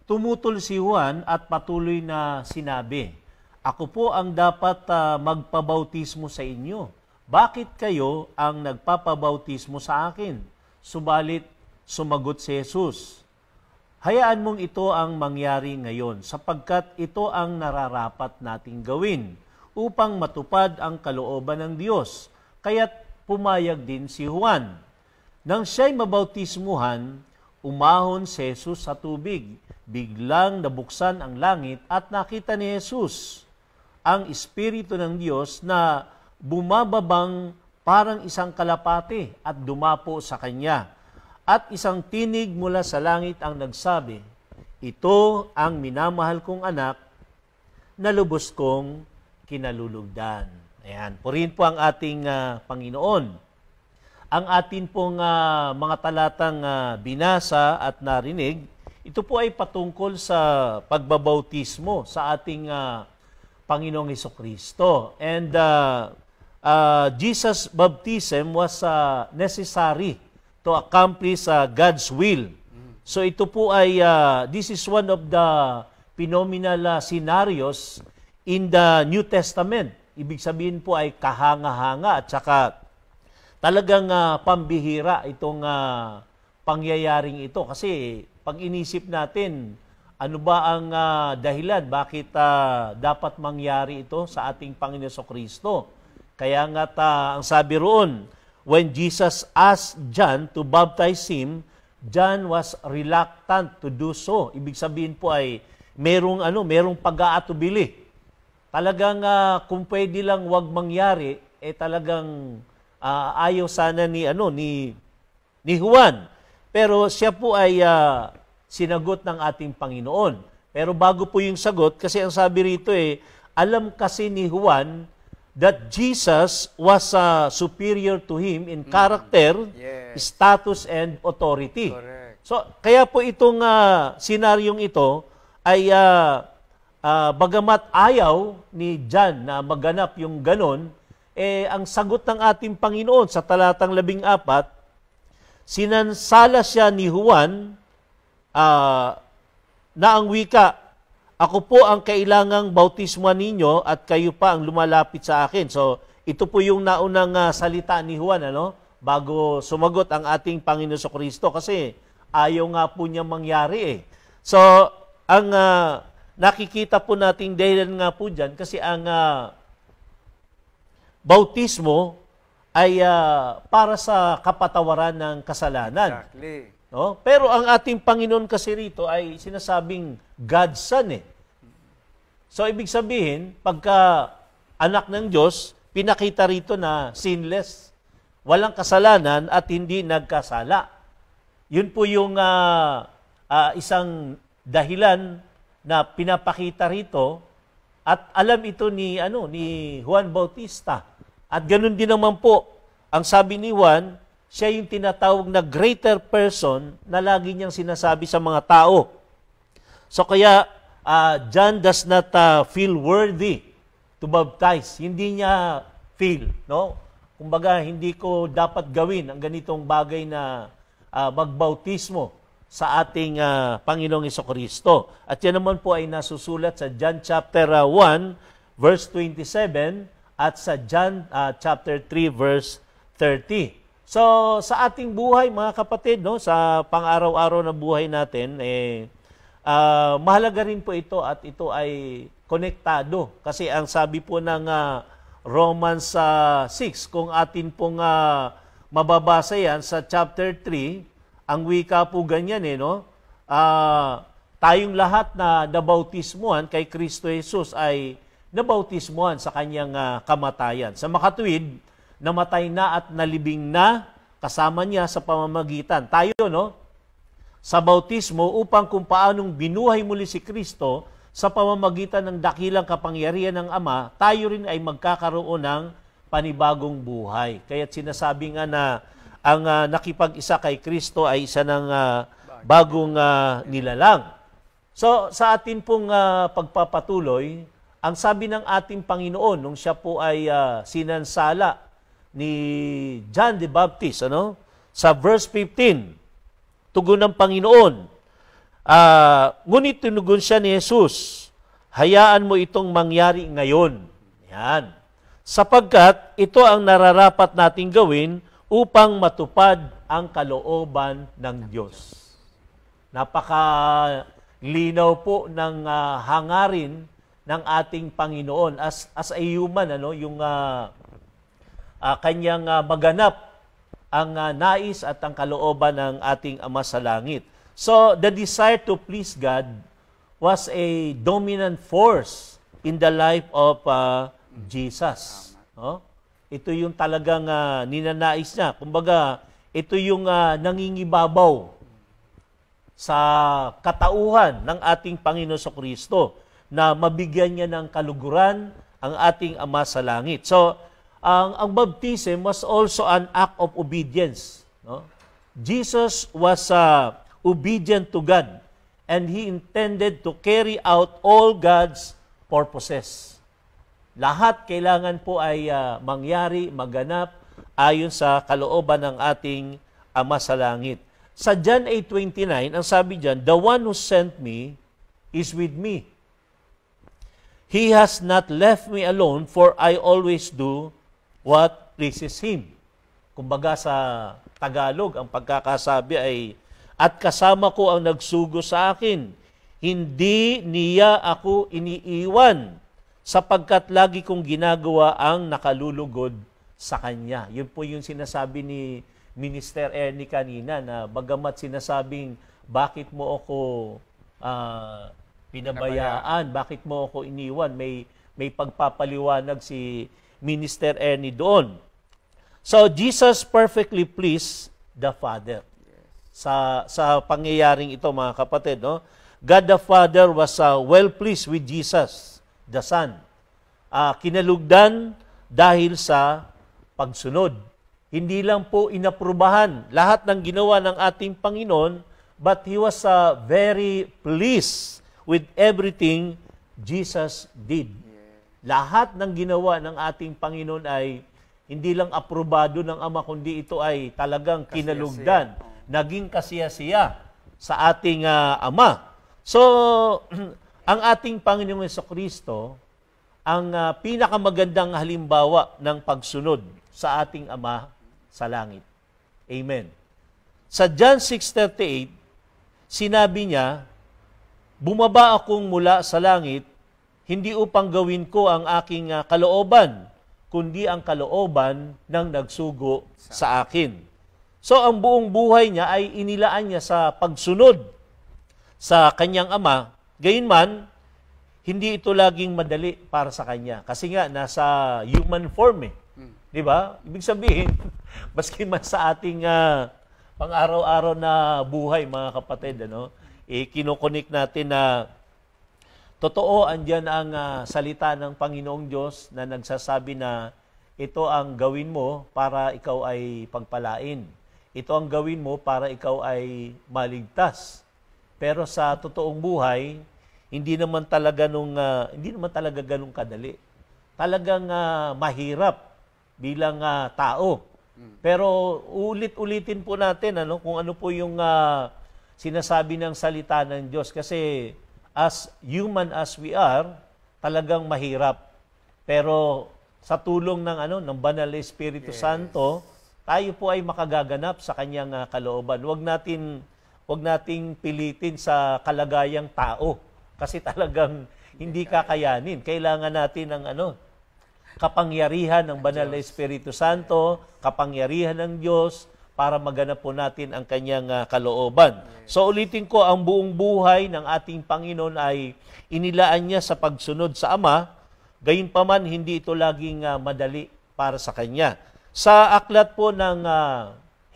tumutol si Juan at patuloy na sinabi, "Ako po ang dapat magpabautismo sa inyo. Bakit kayo ang nagpapabautismo sa akin?" Subalit sumagot si Jesus, "Hayaan mong ito ang mangyari ngayon sapagkat ito ang nararapat nating gawin upang matupad ang kalooban ng Diyos." Kaya't pumayag din si Juan. Nang siya'y mabautismuhan, umahon si Jesus sa tubig. Biglang nabuksan ang langit at nakita ni Jesus ang Espiritu ng Diyos na bumababang parang isang kalapati at dumapo sa kanya. At isang tinig mula sa langit ang nagsabi, "Ito ang minamahal kong anak na lubos kong kinalulugdan." Ayan, purihin po ang ating Panginoon. Ang atin pong mga talatang binasa at narinig, ito po ay patungkol sa pagbabautismo sa ating Panginoong Hesukristo. And Jesus' baptism was necessary to accomplish God's will. So ito po ay, this is one of the phenomenal scenarios in the New Testament. Ibig sabihin po ay kahanga-hanga at saka talagang pambihira itong pangyayaring ito. Kasi pag inisip natin, ano ba ang dahilan bakit dapat mangyari ito sa ating Panginoon Jesucristo? Kaya nga ang sabi roon, when Jesus asked John to baptize him, John was reluctant to do so. Ibig sabihin po ay merong pag-aatubili. Talagang kung pwede lang wag mangyari, talagang ayaw sana ni Juan. Pero siya po ay sinagot ng ating Panginoon. Pero bago po yung sagot, kasi ang sabi rito alam kasi ni Juan that Jesus was superior to him in character, status, and authority. Correct. So, kaya po itong senaryong ito ay bagamat ayaw ni John na maganap yung ganon, ang sagot ng ating Panginoon sa talatang 14, sinansala siya ni Juan na ang wika, "Ako po ang kailangang bautismuhan ninyo at kayo pa ang lumalapit sa akin." So, ito po yung naunang salita ni Juan, bago sumagot ang ating Panginoon Jesucristo kasi ayaw nga po niya mangyari. So, ang nakikita po nating dahilan nga po dyan kasi ang bautismo ay para sa kapatawaran ng kasalanan. Exactly. No? Pero ang ating Panginoon kasi rito ay sinasabing God's Son . So ibig sabihin, pagka anak ng Diyos, pinakita rito na sinless, walang kasalanan at hindi nagkasala. Yun po yung isang dahilan na pinapakita rito at alam ito ni Juan Bautista. At ganoon din naman po, ang sabi ni Juan, siya yung tinatawag na greater person na lagi niyang sinasabi sa mga tao. So kaya, John does not feel worthy to baptize. Hindi niya feel, no? Kumbaga, hindi ko dapat gawin ang ganitong bagay na magbautismo sa ating Panginoong Jesucristo. At yan naman po ay nasusulat sa John chapter 1, verse 27, at sa John chapter 3 verse 30. So sa ating buhay mga kapatid, no, sa pang-araw-araw na buhay natin mahalaga rin po ito at ito ay konektado kasi ang sabi po ng Romans 6, kung atin pong mababasa yan sa chapter 3, ang wika po ganyan no. Tayong lahat na nabautismuhan kay Kristo Jesus ay nabautismuhan sa kanyang kamatayan. Sa makatuwid, namatay na at nalibing na kasama niya sa pamamagitan. Tayo, no? Sa bautismo upang kung paanong binuhay muli si Kristo sa pamamagitan ng dakilang kapangyarihan ng Ama, tayo rin ay magkakaroon ng panibagong buhay. Kaya't sinasabi nga na ang nakipag-isa kay Kristo ay isa ng bagong nilalang. So, sa atin pong pagpapatuloy, ang sabi ng ating Panginoon nung siya po ay sinansala ni John the Baptist, sa verse 15, tugon ng Panginoon, ngunit tinugon siya ni Jesus, hayaan mo itong mangyari ngayon. Yan. Sapagkat ito ang nararapat nating gawin upang matupad ang kalooban ng Diyos. Napaka-linaw po ng hangarin ng ating Panginoon as a human, yung kanyang maganap ang nais at ang kalooban ng ating Ama sa Langit. So, the desire to please God was a dominant force in the life of Jesus. No? Ito yung talagang ninanais niya. Kumbaga, ito yung nangingibabaw sa katauhan ng ating Panginoon Kristo na mabigyan niya ng kaluguran ang ating Ama sa Langit. So, ang baptism was also an act of obedience. No? Jesus was obedient to God and He intended to carry out all God's purposes. Lahat kailangan po ay mangyari, maganap ayon sa kalooban ng ating Ama sa Langit. Sa John 8:29, ang sabi diyan, the one who sent me is with me. He has not left me alone, for I always do what pleases Him. Kumbaga sa Tagalog, ang pagkakasabi ay, at kasama ko ang nagsugo sa akin. Hindi niya ako iniiwan, sapagkat lagi kong ginagawa ang nakalulugod sa Kanya. Yun po yung sinasabi ni Minister Ernie kanina, na bagamat sinasabing, bakit mo ako pinabayaan, bakit mo ako iniwan, may pagpapaliwanag si Minister Ernie doon. So, Jesus perfectly pleased the Father. Sa pangyayaring ito, mga kapatid, God the Father was well pleased with Jesus, the Son. Kinalugdan dahil sa pagsunod. Hindi lang po inaprubahan lahat ng ginawa ng ating Panginoon, but He was very pleased with everything Jesus did. Lahat ng ginawa ng ating Panginoon ay hindi lang aprobado ng Ama, kundi ito ay talagang kinalugdan. Naging kasiyasiya sa ating Ama. So, ang ating Panginoong Jesucristo, ang pinakamagandang halimbawa ng pagsunod sa ating Ama sa langit. Amen. Sa John 6:38, sinabi niya, bumaba akong mula sa langit, hindi upang gawin ko ang aking kalooban, kundi ang kalooban ng nagsugo sa akin. So, ang buong buhay niya ay inilaan niya sa pagsunod sa kanyang Ama. Gayunman, hindi ito laging madali para sa kanya. Kasi nga, nasa human form eh. Di ba? Ibig sabihin, maski man sa ating pang-araw-araw na buhay, mga kapatid, kinukonik natin na totoo, andyan ang salita ng Panginoong Diyos na nagsasabi na ito ang gawin mo para ikaw ay pagpalain. Ito ang gawin mo para ikaw ay maligtas. Pero sa totoong buhay, hindi naman talaga ganung kadali. Talagang mahirap bilang tao. Pero ulit-ulitin po natin kung ano po yung sinasabi ng salita ng Diyos, kasi as human as we are, talagang mahirap. Pero sa tulong ng Banal na Espiritu Santo, tayo po ay makagaganap sa kanyang kalooban. Huwag nating pilitin sa kalagayang tao, kasi talagang hindi kakayanin. Kailangan natin ng kapangyarihan ng Banal na Espiritu Santo, kapangyarihan ng Diyos, para maganap po natin ang kanyang kalooban. So ulitin ko, ang buong buhay ng ating Panginoon ay inilaan niya sa pagsunod sa Ama, gayunpaman hindi ito laging madali para sa kanya. Sa aklat po ng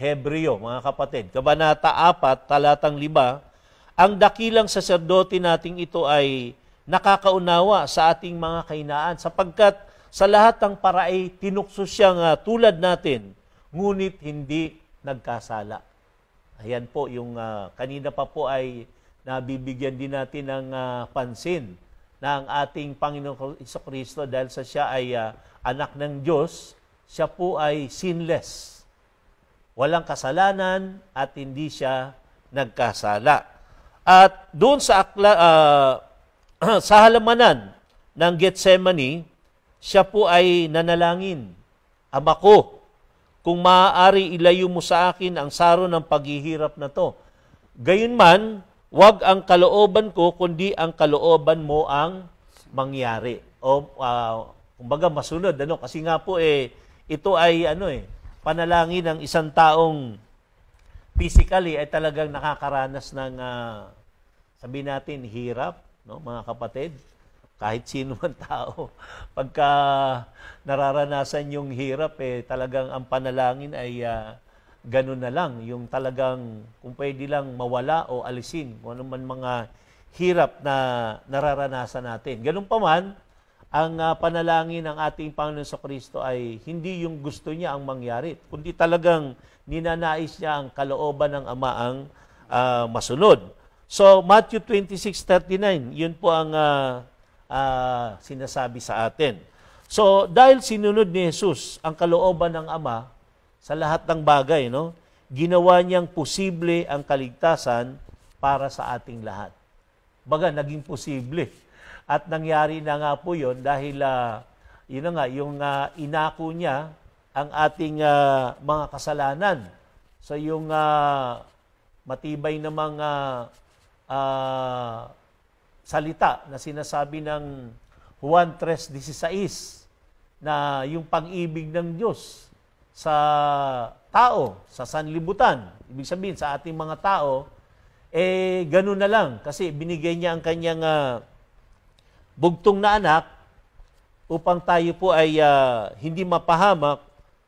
Hebreo, mga kapatid, Kabanata 4, talatang 5, ang dakilang saserdote nating ito ay nakakaunawa sa ating mga kahinaan, sapagkat sa lahat ng paraay tinukso siyang tulad natin, ngunit hindi nagkasala. Ayan po, yung kanina pa po ay nabibigyan din natin ng pansin na ang ating Panginoong Jesucristo, dahil sa siya ay anak ng Diyos, siya po ay sinless. Walang kasalanan at hindi siya nagkasala. At doon sa sa halamanan ng Gethsemane, siya po ay nanalangin, Ama ko, kung maaari ilayo mo sa akin ang saro ng paghihirap na to. Gayunman, wag ang kalooban ko, kundi ang kalooban mo ang mangyari. O, kumbaga masunod, kasi nga po ito ay panalangin ng isang taong physically ay talagang nakakaranas ng, sabihin natin, hirap, no, mga kapatid. Kahit sino man tao, pagka nararanasan yung hirap, talagang ang panalangin ay ganun na lang. Yung talagang kung pwede lang mawala o alisin kung ano man mga hirap na nararanasan natin. Ganun pa man, ang panalangin ng ating Panginoon Jesucristo ay hindi yung gusto niya ang mangyari, kundi talagang ninanais niya ang kalooban ng Ama ang masunod. So, Matthew 26:39, yun po ang sinasabi sa atin. So, dahil sinunod ni Jesus ang kalooban ng Ama sa lahat ng bagay, no, ginawa niyang posible ang kaligtasan para sa ating lahat. Baga, naging posible. At nangyari na nga po yun dahil, yun na nga, yung inako niya ang ating mga kasalanan. So, yung matibay na mga salita na sinasabi ng Juan 3:16 na yung pag-ibig ng Diyos sa tao, sa sanlibutan, ibig sabihin sa ating mga tao, ganun na lang kasi binigay niya ang kanyang bugtong na anak upang tayo po ay hindi mapahamak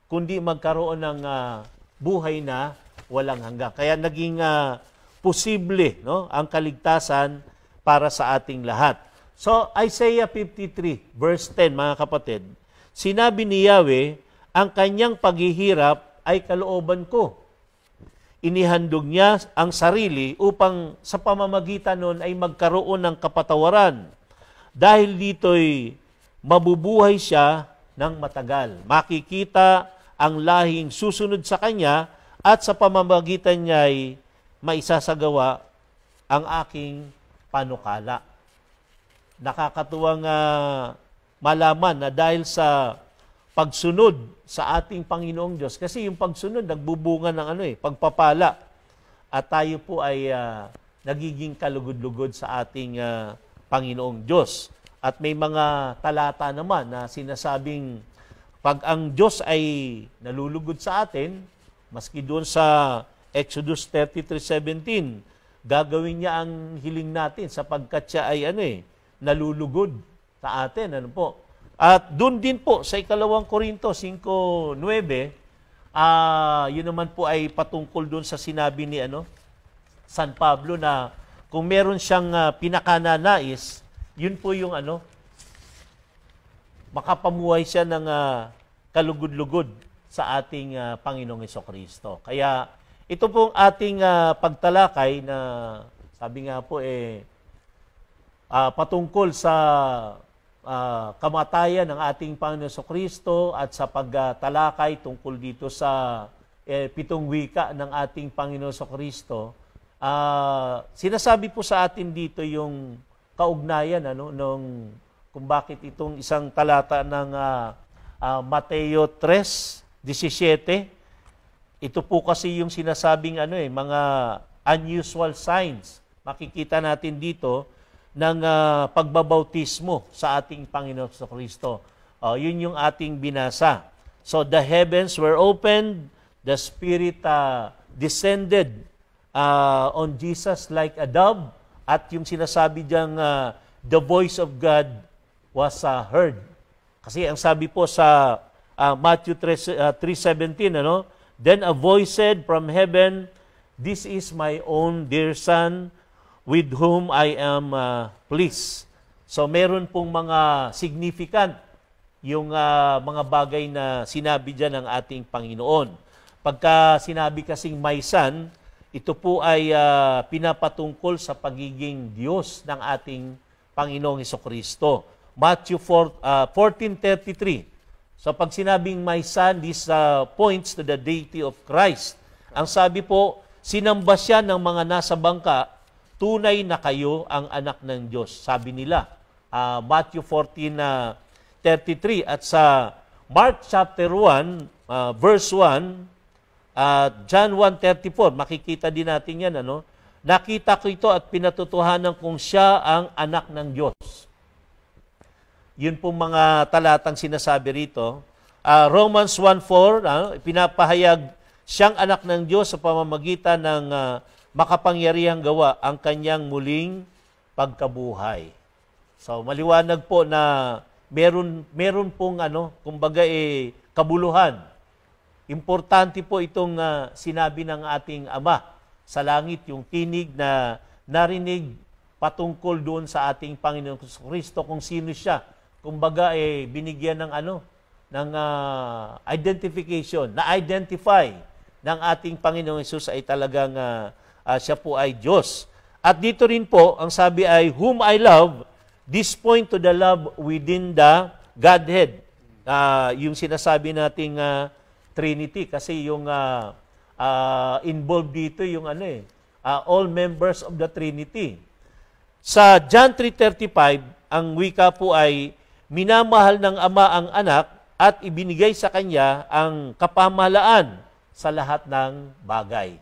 kundi magkaroon ng buhay na walang hanggan. Kaya naging posible, no, ang kaligtasan para sa ating lahat. So, Isaiah 53, verse 10, mga kapatid, sinabi ni Yahweh, ang kanyang paghihirap ay kalooban ko. Inihandog niya ang sarili upang sa pamamagitan nun ay magkaroon ng kapatawaran. Dahil dito'y mabubuhay siya ng matagal. Makikita ang lahing susunod sa kanya at sa pamamagitan niya ay maisasagawa ang aking panukala. Nakakatuwang malaman na dahil sa pagsunod sa ating Panginoong Diyos, kasi yung pagsunod nagbubunga ng pagpapala, at tayo po ay nagiging kalugod-lugod sa ating Panginoong Diyos. At may mga talata naman na sinasabing pag ang Diyos ay nalulugod sa atin, maski doon sa Exodus 33:17, gagawin niya ang hiling natin sapagkat siya ay nalulugod sa atin. At doon din po sa 2 Korinto 5:9, yun naman po ay patungkol doon sa sinabi ni San Pablo na kung meron siyang pinakananais, yun po yung makapamuhay siya ng kalugod-lugod sa ating Panginoong Jesucristo. Kaya ito pong ating pagtalakay na sabi nga po patungkol sa kamatayan ng ating Panginoon Jesucristo at sa pagtalakay tungkol dito sa 7 wika ng ating Panginoon Jesucristo. Sinasabi po sa atin dito yung kaugnayan kung bakit itong isang talata ng Mateo 3:17. Ito po kasi yung sinasabing mga unusual signs. Makikita natin dito ng pagbabautismo sa ating Panginoon Jesucristo. Yun yung ating binasa. So the heavens were opened, the Spirit descended on Jesus like a dove, at yung sinasabi diyang the voice of God was heard. Kasi ang sabi po sa Matthew 3:17, then a voice said from heaven, "This is my own dear Son, with whom I am pleased." So meron pong mga significant yung mga bagay na sinabi dyan ng ating Panginoon. Pagka sinabi kasing my Son, ito po ay pinapatungkol sa pagiging Diyos ng ating Panginoong Hesukristo. Matthew 14:33. So pag sinabing my son, this points to the deity of Christ. Ang sabi po, sinamba siya ng mga nasa bangka, tunay na kayo ang anak ng Diyos. Sabi nila, Matthew 14:33. At sa Mark chapter 1, verse 1, John 1:34, makikita din natin yan, ano? Nakita ko ito at pinatutuhanan kong siya ang anak ng Diyos. Yun pong mga talatang sinasabi rito. Romans 1:4, pinapahayag siyang anak ng Diyos sa pamamagitan ng makapangyarihang gawa ang kanyang muling pagkabuhay. So maliwanag po na meron pong kumbaga kabuluhan. Importante po itong sinabi ng ating Ama sa langit, yung tinig na narinig patungkol doon sa ating Panginoong Kristo kung sino siya. Kumbaga binigyan ng ng identification, na-identify ng ating Panginoong Hesus ay talagang siya po ay Diyos. At dito rin po, ang sabi ay, whom I love, this point to the love within the Godhead. Yung sinasabi nating Trinity, kasi yung involved dito yung all members of the Trinity. Sa John 3:35, ang wika po ay, minamahal ng Ama ang anak at ibinigay sa kanya ang kapamahalaan sa lahat ng bagay.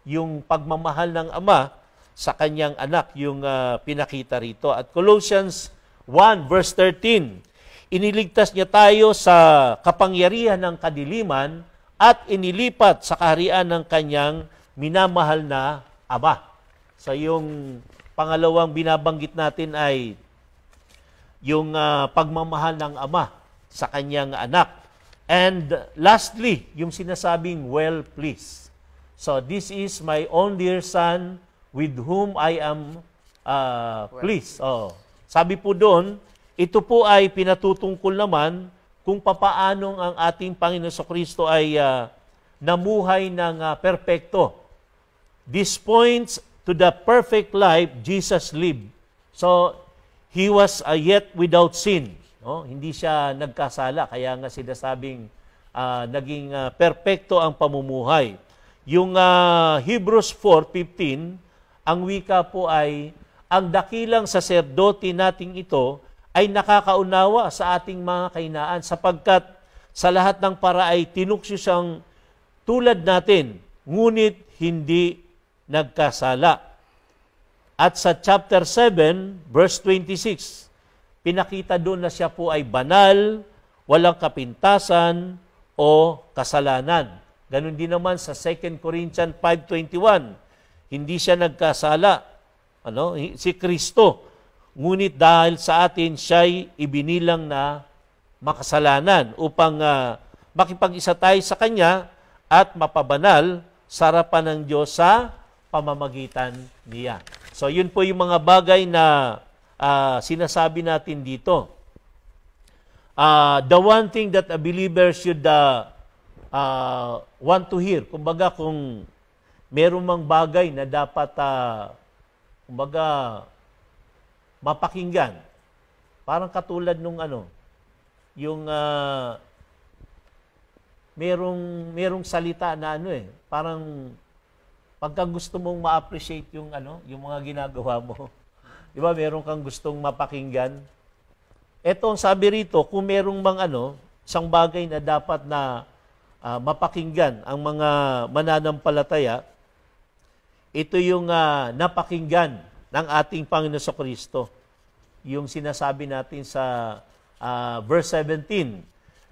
Yung pagmamahal ng Ama sa kanyang anak, yung pinakita rito. At Colossians 1 verse 13, iniligtas niya tayo sa kapangyarihan ng kadiliman at inilipat sa kaharian ng kanyang minamahal na Ama. So yung pangalawang binabanggit natin ay yung pagmamahal ng Ama sa kanyang anak. And lastly, yung sinasabing well-pleased. So this is my only son with whom I am pleased. Sabi po doon, ito po ay pinatutungkol naman kung papaanong ang ating Panginoon Kristo ay namuhay ng perpekto. This points to the perfect life Jesus lived. So, he was yet without sin. No? Hindi siya nagkasala, kaya nga sinasabing naging perpekto ang pamumuhay. Yung Hebrews 4:15, ang wika po ay, ang dakilang saserdote nating ito ay nakakaunawa sa ating mga kahinaan sapagkat sa lahat ng para ay tinukso siyang tulad natin, ngunit hindi nagkasala. At sa chapter 7, verse 26, pinakita doon na siya po ay banal, walang kapintasan o kasalanan. Ganon din naman sa 2 Corinthians 5:21, hindi siya nagkasala. Si Kristo. Ngunit dahil sa atin, siya'y ibinilang na makasalanan upang makipag-isa tayo sa Kanya at mapabanal sa harapan ng Diyos sa pamamagitan niya. So, yun po yung mga bagay na sinasabi natin dito. The one thing that a believer should want to hear, kumbaga kung meron mang bagay na dapat kumbaga mapakinggan, parang katulad nung yung merong salita na parang pagka gusto mong ma-appreciate yung yung mga ginagawa mo. Di ba, meron kang gustong mapakinggan. Ito ang sabi rito, kung merong mang isang bagay na dapat na mapakinggan ang mga mananampalataya, ito yung napakinggan ng ating Panginoon Kristo. Yung sinasabi natin sa verse 17,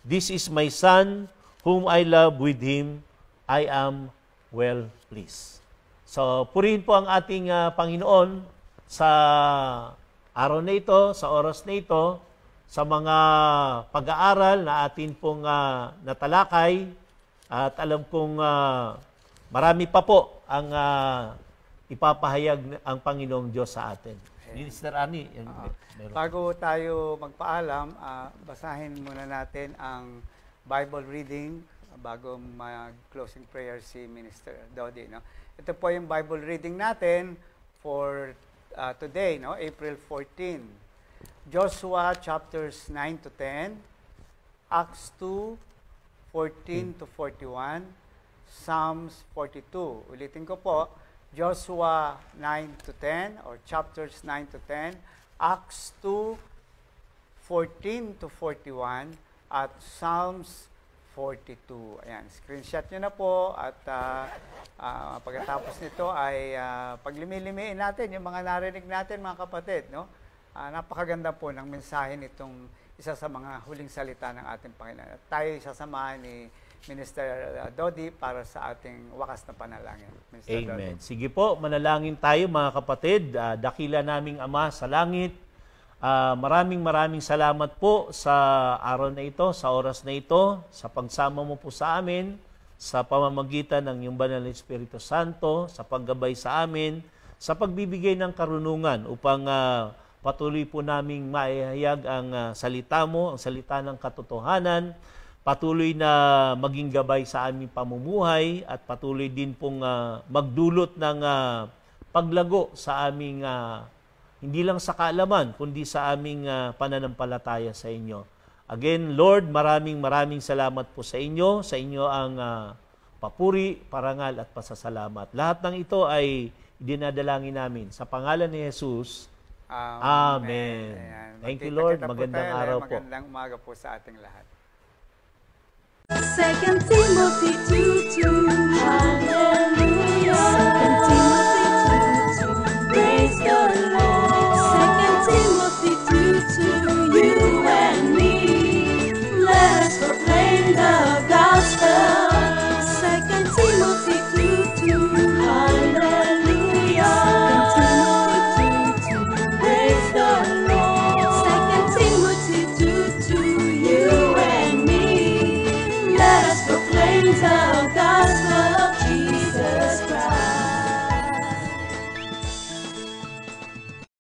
this is my son whom I love, with him I am well pleased. So, purihin po ang ating Panginoon sa araw na ito, sa oras na ito, sa mga pag-aaral na atin pong natalakay, at alam kong marami pa po ang ipapahayag ang Panginoong Diyos sa atin. Minister Ani, bago tayo magpaalam, basahin muna natin ang Bible reading bago mag-closing prayer si Minister Dodi. No? Ito po yung Bible reading natin for today, no? April 14. Joshua chapters 9 to 10, Acts 2, 14 to 41, Psalms 42. Ulitin ko po, Joshua 9 to 10 or chapters 9 to 10, Acts 2, 14 to 41, at Psalms 42. Ayan, screenshot nyo na po at pagkatapos nito ay paglimilimiin natin yung mga narinig natin mga kapatid. No? Napakaganda po ng mensahe nitong isa sa mga huling salita ng ating Panginoon. At tayo sasamahan ni Minister Dodi para sa ating wakas na panalangin. Minister Amen. Dodi. Sige po, manalangin tayo mga kapatid. Dakila naming Ama sa langit, maraming salamat po sa araw na ito, sa oras na ito, sa pagsama mo po sa amin, sa pamamagitan ng iyong banal na Espiritu Santo, sa paggabay sa amin, sa pagbibigay ng karunungan upang patuloy po naming maihayag ang salita mo, ang salita ng katotohanan, patuloy na maging gabay sa aming pamumuhay at patuloy din pong magdulot ng paglago sa aming hindi lang sa kaalaman, kundi sa aming pananampalataya sa inyo. Again, Lord, maraming salamat po sa inyo ang papuri, parangal at pasasalamat. Lahat ng ito ay dinadalangin namin sa pangalan ni Jesus. Amen. Thank you, Lord. Magandang araw po. Magandang umaga po sa ating lahat. 2 Timothy 2:2. Hallelujah. 2 Timothy 2:2. Praise the Lord. 2 Timothy 2:2. You and me, let us proclaim the gospel. 2 Timothy